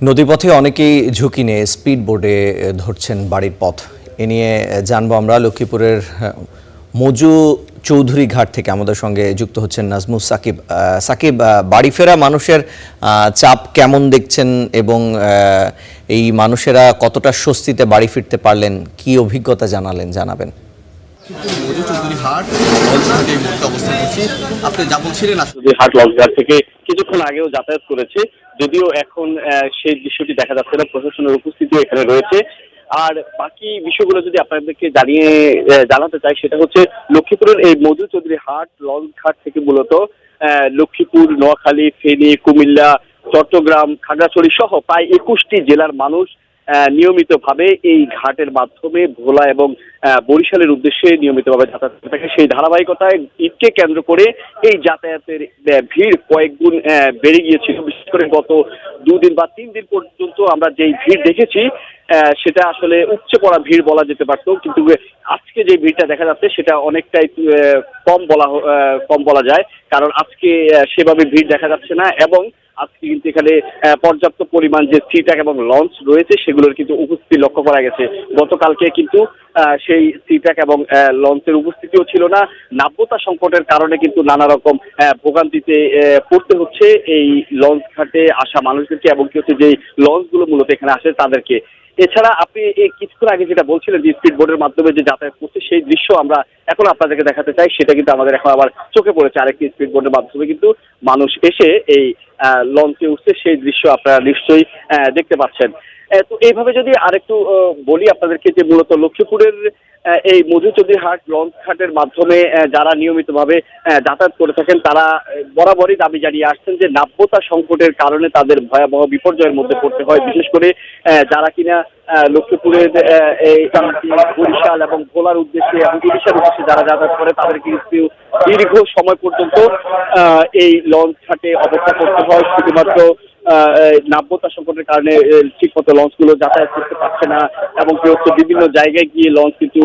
নদীপথে অনেকেই ঝুঁকি নিয়ে স্পিড বোটে ধরছেন বাড়ির পথ। এ নিয়ে জানবো আমরা লক্ষ্মীপুরের মজু চৌধুরী ঘাট থেকে আমাদের সঙ্গে যুক্ত হচ্ছেন নাজমুস সাকিব। সাকিব, বাড়ি ফেরা মানুষের চাপ কেমন দেখছেন এবং এই মানুষেরা কতটা স্বস্তিতে বাড়ি ফিরতে পারলেন, কি অভিজ্ঞতা জানাবেন? মজু চৌধুরী হাট লঞ্চঘাটে এই মুহূর্তে অবস্থান করছি। আপনি যা বলছিলেন আসলে হাট লঞ্চঘাট থেকে কিছুক্ষণ আগেও যাতায়াত করেছে, যদিও এখন সেই দৃশ্যটি দেখা যাচ্ছে না, প্রশাসনের উপস্থিতি এখানে রয়েছে। আর বাকি বিষয়গুলো যদি আপনাদেরকে জানাতে চাই, সেটা হচ্ছে লক্ষ্মীপুরের এই মজু চৌধুরী হাট লঞ্চ ঘাট থেকে মূলত লক্ষ্মীপুর, নোয়াখালী, ফেনী, কুমিল্লা, চট্টগ্রাম, খাগড়াছড়ি সহ প্রায় 21টি জেলার মানুষ নিয়মিতভাবে এই ঘাটের মাধ্যমে ভোলা এবং বরিশালের উদ্দেশ্যে নিয়মিতভাবে যাতায়াত করে থাকে। সেই ধারাবাহিকতায় ঈদকে কেন্দ্র করে এই যাতায়াতের ভিড় কয়েক গুণ বেড়ে গিয়েছিল। বিশেষ করে গত 2 দিন বা 3 দিন পর্যন্ত আমরা যেই ভিড় দেখেছি সেটা আসলে উপচে পড়া ভিড় বলা যেতে পারতো, কিন্তু আজকে যে ভিড়টা দেখা যাচ্ছে সেটা অনেকটাই কম বলা যায়, কারণ আজকে সেভাবে ভিড় দেখা যাচ্ছে না। এবং আজকে কিন্তু এখানে পর্যাপ্ত পরিমাণ যে সি ট্রাক এবং লঞ্চ রয়েছে সেগুলোর কিন্তু উপস্থিতি লক্ষ্য করা গেছে। গতকালকে কিন্তু সেই সি ট্রাক এবং লঞ্চের উপস্থিতিও ছিল না। নাব্যতা সংকটের কারণে কিন্তু নানা রকম ভোগান্তিতে পড়তে হচ্ছে এই লঞ্চ ঘাটে আসা মানুষদেরকে, এবং কি হচ্ছে যে লঞ্চগুলো মূলত এখানে আসে তাদেরকে। এছাড়া আপনি কিছুক্ষণ আগে যেটা বলছিলেন যে স্পিড বোটের মাধ্যমে যে যাতায়াত করছে, সেই দৃশ্য আমরা এখন আপনাদেরকে দেখাতে চাই। সেটা কিন্তু আমাদের এখন আবার চোখে পড়েছে, আরেকটি স্পিড বোটের মাধ্যমে কিন্তু মানুষ এসে এই লঞ্চে উঠছে, সেই দৃশ্য আপনারা নিশ্চয়ই দেখতে পাচ্ছেন। তো এইভাবে যদি আরেকটু বলি আপনাদেরকে, যে মূলত লক্ষ্মীপুরের এই মজু চৌধুরী হাট লঞ্চ ঘাটের মাধ্যমে যারা নিয়মিতভাবে যাতায়াত করে থাকেন, তারা বরাবরই দাবি জানিয়ে আসছেন যে নাব্যতা সংকটের কারণে তাদের ভয়াবহ বিপর্যয়ের মধ্যে পড়তে হয়। বিশেষ করে যারা কিনা লক্ষ্মীপুরের এই বরিশাল এবং ভোলার উদ্দেশ্যে এবং উড়িষ্যার উদ্দেশ্যে যারা যাতায়াত করে, তাদের কিন্তু দীর্ঘ সময় পর্যন্ত এই লঞ্চ ঘাটে অপেক্ষা করতে হয়। শুধুমাত্র নাব্যতা সংকটের কারণে ঠিকমতো লঞ্চগুলো যাতায়াত করতে পারছে না, এবং কি হচ্ছে বিভিন্ন জায়গায় গিয়ে লঞ্চ কিন্তু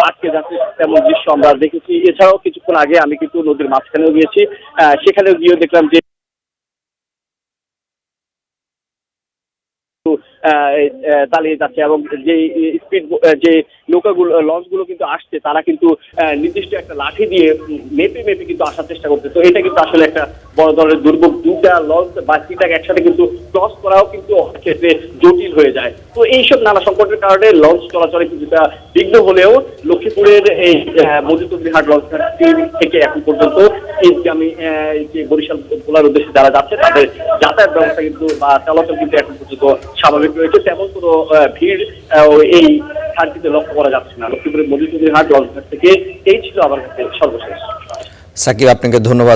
আটকে যাচ্ছে, তেমন দৃশ্য আমরা দেখেছি। এছাড়াও কিছুক্ষণ আগে আমি কিন্তু নদীর মাঝখানেও গিয়েছি, সেখানেও গিয়ে দেখলাম যে চালিয়ে যাচ্ছে, এবং যে স্পিড যে নৌকাগুলো লঞ্চগুলো কিন্তু আসছে, তারা কিন্তু নির্দিষ্ট একটা লাঠি দিয়ে মেপে কিন্তু আসার চেষ্টা করছে। তো এটা কিন্তু আসলে একটা বড় ধরনের দুর্ভোগ। 2টা লঞ্চ বা 3টাকে একসাথে কিন্তু ক্রস করাও কিন্তু অনেক ক্ষেত্রে জটিল হয়ে যায়। তো এইসব নানা সংকটের কারণে লঞ্চ চলাচলে কিছুটা বিঘ্ন হলেও লক্ষ্মীপুরের এই মজু চৌধুরী হাট লঞ্চ থেকে এখন পর্যন্ত আমি যে বরিশাল ভোলার উদ্দেশ্যে যারা যাচ্ছে, তাদের যাতায়াত ব্যবস্থা কিন্তু বা চলাচল কিন্তু এখন পর্যন্ত স্বাভাবিক রয়েছে। তেমন কোনো ভিড় এই ঘাটটিতে লক্ষ্য করা যাচ্ছে না। লক্ষ্মীপুরের মজু চৌধুরী হাট লঞ্চ ঘাট থেকে এই ছিল আমার কাছে সর্বশেষ। সাকিব, আপনাকে ধন্যবাদ।